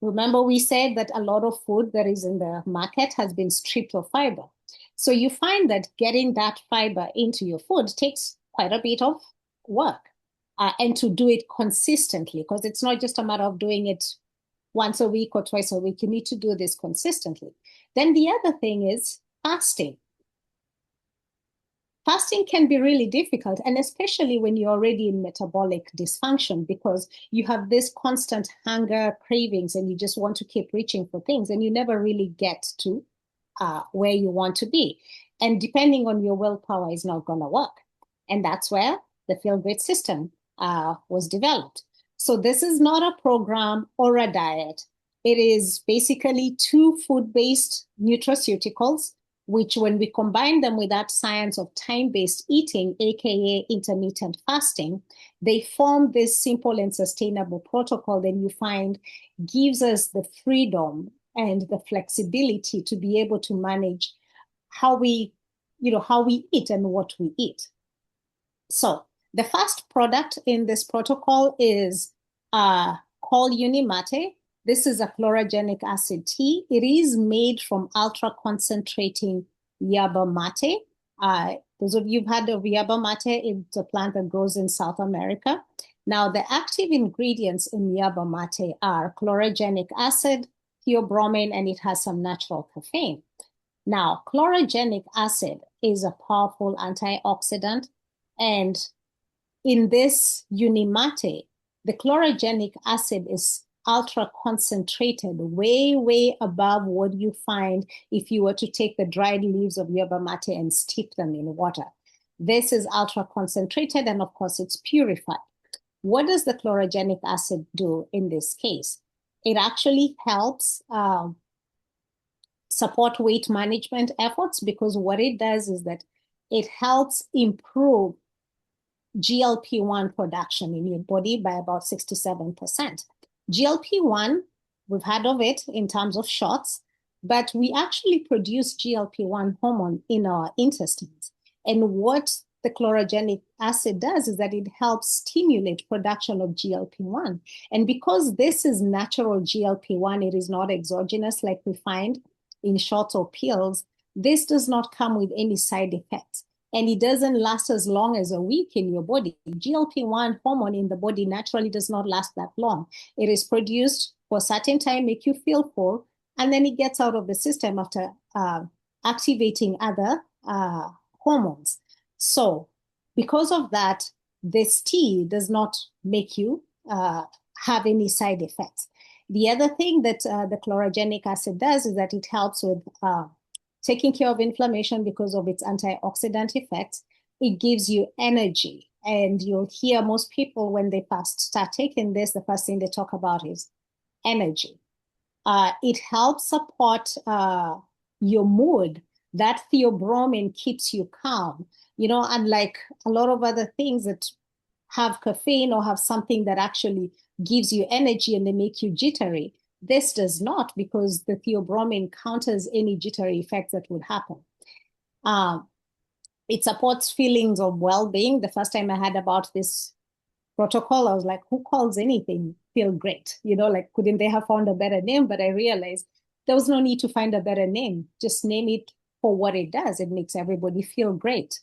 remember, we said that a lot of food that is in the market has been stripped of fiber. So you find that getting that fiber into your food takes quite a bit of work. And to do it consistently, because it's not just a matter of doing it once a week or twice a week. You need to do this consistently. Then the other thing is fasting. Fasting can be really difficult, and especially when you're already in metabolic dysfunction, because you have this constant hunger, cravings, and you just want to keep reaching for things, and you never really get to where you want to be. And depending on your willpower is not going to work. And that's where the Feel Great system was developed. So this is not a program or a diet. It is basically 2 food-based nutraceuticals, which when we combine them with that science of time-based eating, aka intermittent fasting, they form this simple and sustainable protocol that you find gives us the freedom and the flexibility to be able to manage how we eat and what we eat. So the first product in this protocol is called Unimate. This is a chlorogenic acid tea. It is made from ultra-concentrating yerba mate. Those of you who've heard of yerba mate, it's a plant that grows in South America. Now, the active ingredients in yerba mate are chlorogenic acid, theobromine, and it has some natural caffeine. Now, chlorogenic acid is a powerful antioxidant, and in this Unimate, the chlorogenic acid is ultra concentrated, way, way above what you find if you were to take the dried leaves of yerba mate and steep them in water. This is ultra concentrated, and of course, it's purified. What does the chlorogenic acid do in this case? It actually helps support weight management efforts, because what it does is that it helps improve GLP-1 production in your body by about 67%. GLP-1, we've heard of it in terms of shots, but we actually produce GLP-1 hormone in our intestines. And what the chlorogenic acid does is that it helps stimulate production of GLP-1. And because this is natural GLP-1, it is not exogenous like we find in shots or pills. This does not come with any side effects. And it doesn't last as long as a week in your body. GLP-1 hormone in the body naturally does not last that long. It is produced for a certain time, make you feel full, and then it gets out of the system after activating other hormones. So because of that, this tea does not make you have any side effects. The other thing that the chlorogenic acid does is that it helps with taking care of inflammation because of its antioxidant effects. It gives you energy. And you'll hear most people when they first start taking this, the first thing they talk about is energy. It helps support your mood. That theobromine keeps you calm. You know, unlike a lot of other things that have caffeine or have something that actually gives you energy and they make you jittery. This does not, because the theobromine counters any jittery effects that would happen. It supports feelings of well-being. The first time I heard about this protocol, I was like, who calls anything feel great? You know, like, couldn't they have found a better name? But I realized there was no need to find a better name. Just name it for what it does. It makes everybody feel great.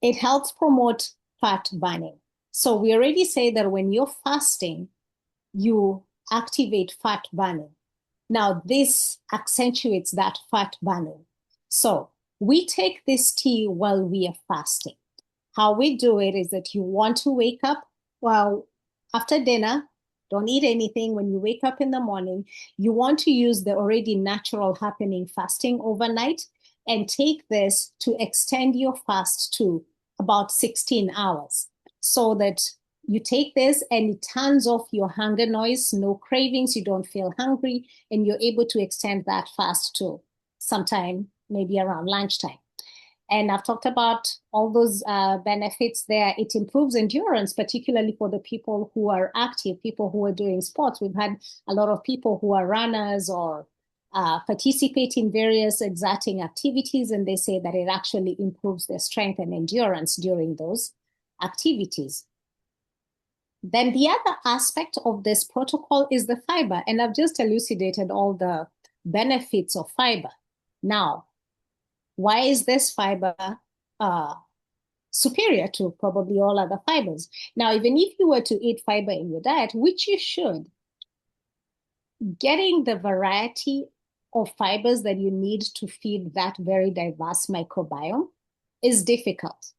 It helps promote fat burning. So we already say that when you're fasting, you activate fat burning. Now, this accentuates that fat burning. So we take this tea while we are fasting. How we do it is that you want to wake up, well, after dinner, don't eat anything. When you wake up in the morning, you want to use the already natural happening fasting overnight and take this to extend your fast to about 16 hours so that you take this and it turns off your hunger noise, no cravings, you don't feel hungry, and you're able to extend that fast to sometime maybe around lunchtime. And I've talked about all those benefits there. It improves endurance, particularly for the people who are active, people who are doing sports. We've had a lot of people who are runners or participate in various exerting activities, and they say that it actually improves their strength and endurance during those activities. Then the other aspect of this protocol is the fiber, and I've just elucidated all the benefits of fiber. Now, why is this fiber superior to probably all other fibers? Now, even if you were to eat fiber in your diet, which you should, getting the variety of fibers that you need to feed that very diverse microbiome is difficult.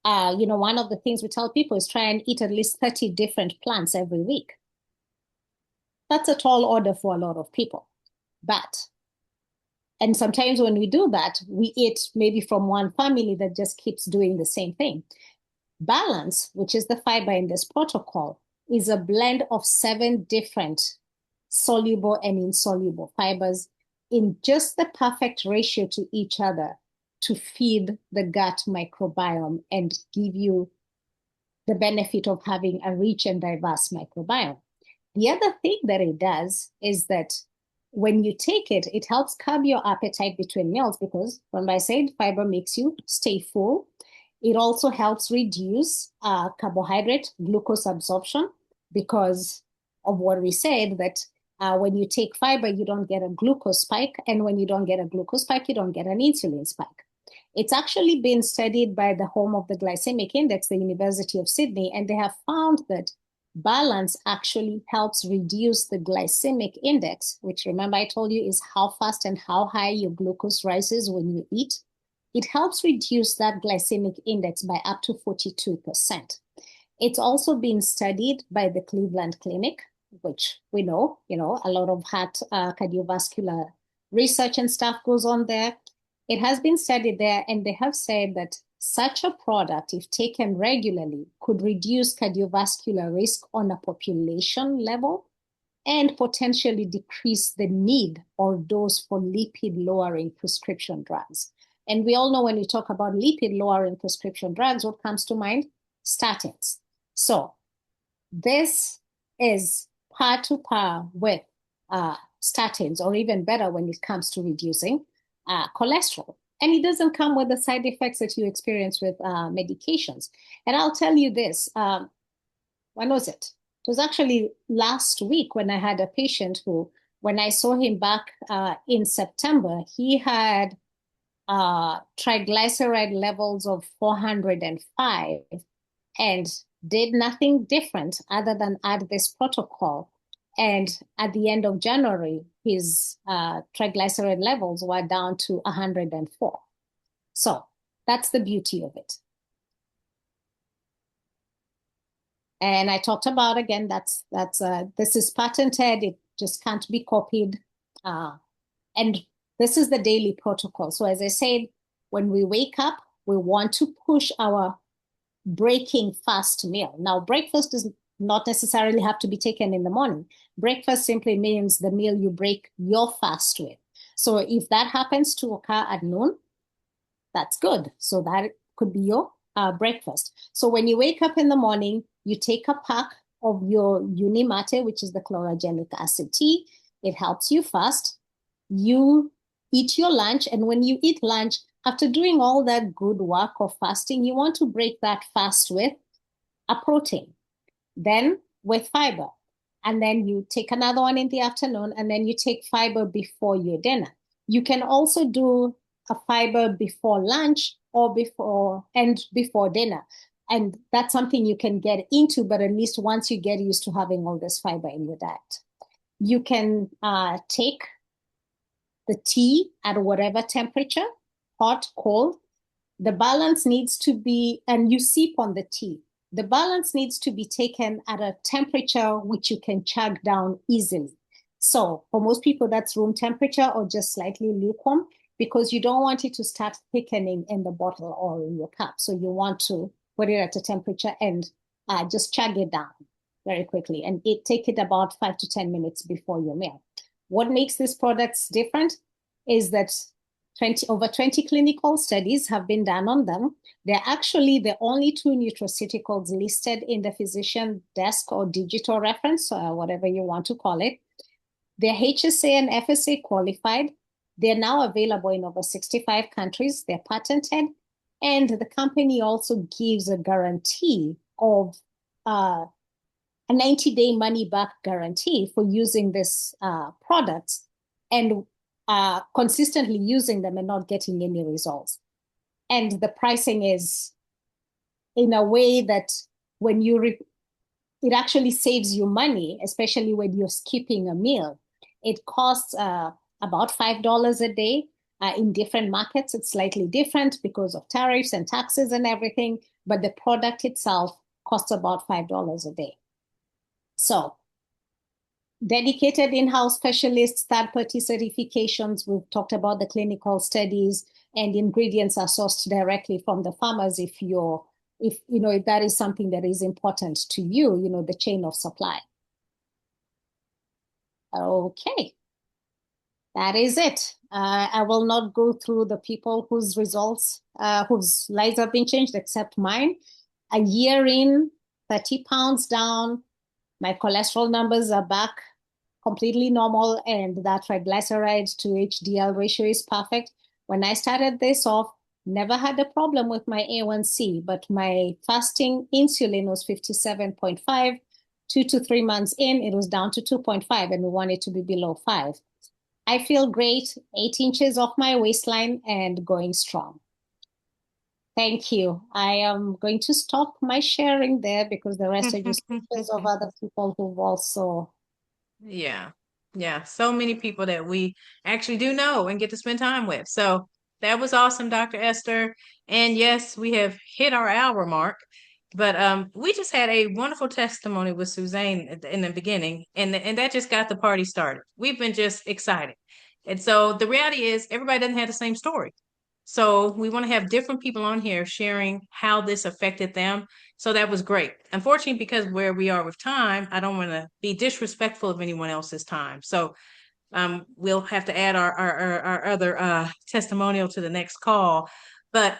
One of the things we tell people is try and eat at least 30 different plants every week. That's a tall order for a lot of people. And sometimes when we do that, we eat maybe from one family that just keeps doing the same thing. Balance, which is the fiber in this protocol, is a blend of 7 different soluble and insoluble fibers in just the perfect ratio to each other to feed the gut microbiome and give you the benefit of having a rich and diverse microbiome. The other thing that it does is that when you take it, it helps curb your appetite between meals because, remember I said, fiber makes you stay full. It also helps reduce carbohydrate glucose absorption because of what we said, that when you take fiber, you don't get a glucose spike. And when you don't get a glucose spike, you don't get an insulin spike. It's actually been studied by the home of the glycemic index, the University of Sydney, and they have found that balance actually helps reduce the glycemic index, which, remember I told you, is how fast and how high your glucose rises when you eat. It helps reduce that glycemic index by up to 42%. It's also been studied by the Cleveland Clinic, which we know, a lot of heart cardiovascular research and stuff goes on there. It has been studied there, and they have said that such a product, if taken regularly, could reduce cardiovascular risk on a population level and potentially decrease the need or dose for lipid-lowering prescription drugs. And we all know when we talk about lipid-lowering prescription drugs, what comes to mind? Statins. So this is par to par with statins, or even better when it comes to reducing cholesterol. And it doesn't come with the side effects that you experience with medications. And I'll tell you this, when was it? It was actually last week when I had a patient who, when I saw him back in September, he had triglyceride levels of 405 and did nothing different other than add this protocol. And at the end of January, his triglyceride levels were down to 104. So that's the beauty of it. And I talked about, again, this is patented. It just can't be copied. And this is the daily protocol. So as I said, when we wake up, we want to push our breaking fast meal. Now, breakfast does not necessarily have to be taken in the morning. Breakfast simply means the meal you break your fast with. So if that happens to occur at noon, that's good. So that could be your breakfast. So when you wake up in the morning, you take a pack of your Unimate, which is the chlorogenic acid tea. It helps you fast. You eat your lunch, and when you eat lunch, after doing all that good work of fasting, you want to break that fast with a protein, then with fiber, and then you take another one in the afternoon, and then you take fiber before your dinner. You can also do a fiber before lunch or before dinner. And that's something you can get into, but at least once you get used to having all this fiber in your diet. You can take the tea at whatever temperature. hot, cold. The balance needs to be, and you sip on the tea. The balance needs to be taken at a temperature which you can chug down easily. So for most people, that's room temperature or just slightly lukewarm, because you don't want it to start thickening in the bottle or in your cup. So you want to put it at a temperature and just chug it down very quickly. And take it about 5 to 10 minutes before your meal. What makes these products different is that over 20 clinical studies have been done on them. They're actually the only two nutraceuticals listed in the physician desk or digital reference, whatever you want to call it. They're HSA and FSA qualified. They're now available in over 65 countries. They're patented. And the company also gives a guarantee of a 90-day money-back guarantee for using this products and consistently using them and not getting any results. And the pricing is in a way that when it actually saves you money, especially when you're skipping a meal. It costs about $5 a day. In different markets, it's slightly different because of tariffs and taxes and everything, but the product itself costs about $5 a day. So dedicated in-house specialists, third-party certifications. We've talked about the clinical studies, and ingredients are sourced directly from the farmers if that is something that is important to you, the chain of supply. Okay, that is it. I will not go through the people whose results, whose lives have been changed, except mine. A year in, 30 pounds down, my cholesterol numbers are back completely normal, and that triglyceride to HDL ratio is perfect. When I started this off, never had a problem with my A1C, but my fasting insulin was 57.5. 2 to 3 months in, it was down to 2.5, and we want it to be below 5. I feel great, 8 inches off my waistline and going strong. Thank you. I am going to stop my sharing there because the rest are just pictures of other people who've also. Yeah. So many people that we actually do know and get to spend time with. So that was awesome, Dr. Esther. And yes, we have hit our hour mark. But we just had a wonderful testimony with Suzanne in the beginning, and that just got the party started. We've been just excited. And so the reality is everybody doesn't have the same story. So we want to have different people on here sharing how this affected them. So that was great. Unfortunately, because where we are with time, I don't want to be disrespectful of anyone else's time. So we'll have to add our other testimonial to the next call. But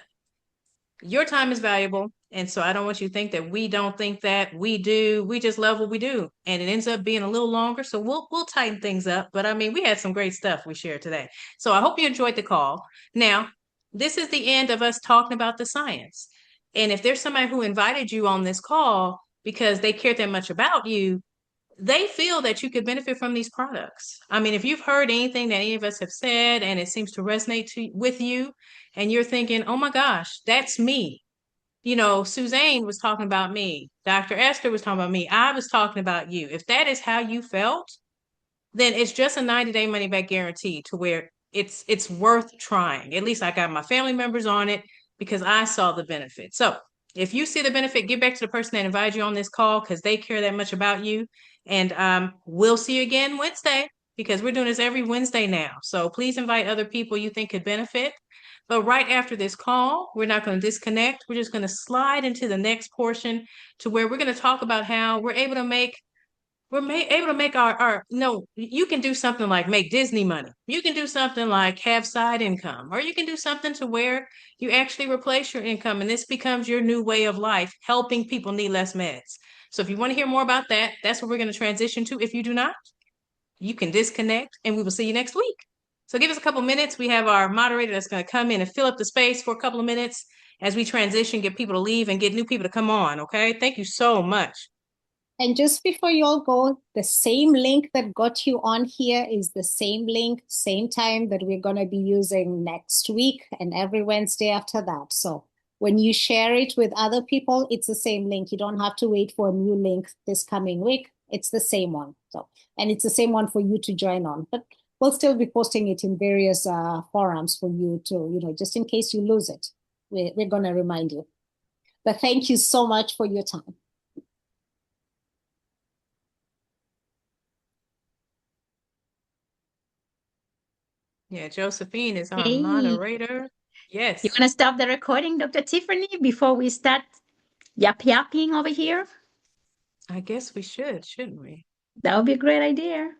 your time is valuable. And so I don't want you to think that we don't think that. We do. We just love what we do. And it ends up being a little longer. So we'll tighten things up. But I mean, we had some great stuff we shared today. So I hope you enjoyed the call. Now, this is the end of us talking about the science. And if there's somebody who invited you on this call because they cared that much about you, they feel that you could benefit from these products. I mean, if you've heard anything that any of us have said and it seems to resonate with you, and you're thinking, oh my gosh, that's me. Suzanne was talking about me. Dr. Esther was talking about me. I was talking about you. If that is how you felt, then it's just a 90-day money back guarantee to where it's worth trying. At least I got my family members on it because I saw the benefit. So if you see the benefit, get back to the person that invited you on this call because they care that much about you. And we'll see you again Wednesday because we're doing this every Wednesday now. So please invite other people you think could benefit. But right after this call, we're not going to disconnect. We're just going to slide into the next portion to where we're going to talk about how we're able to make our you can do something like make Disney money. You can do something like have side income, or you can do something to where you actually replace your income and this becomes your new way of life, helping people need less meds. So if you want to hear more about that, that's what we're going to transition to. If you do not, you can disconnect and we will see you next week. So give us a couple minutes. We have our moderator that's going to come in and fill up the space for a couple of minutes as we transition, get people to leave and get new people to come on. Okay. Thank you so much. And just before you all go, the same link that got you on here is the same link, same time that we're going to be using next week and every Wednesday after that. So when you share it with other people, it's the same link. You don't have to wait for a new link this coming week. It's the same one. So, and it's the same one for you to join on. But we'll still be posting it in various forums for you to, just in case you lose it. We're going to remind you. But thank you so much for your time. Yeah, Josephine is our Hey. moderator. Yes. You want to stop the recording, Dr. Tiffany, before we start yapping over here? I guess we should, shouldn't we? That would be a great idea.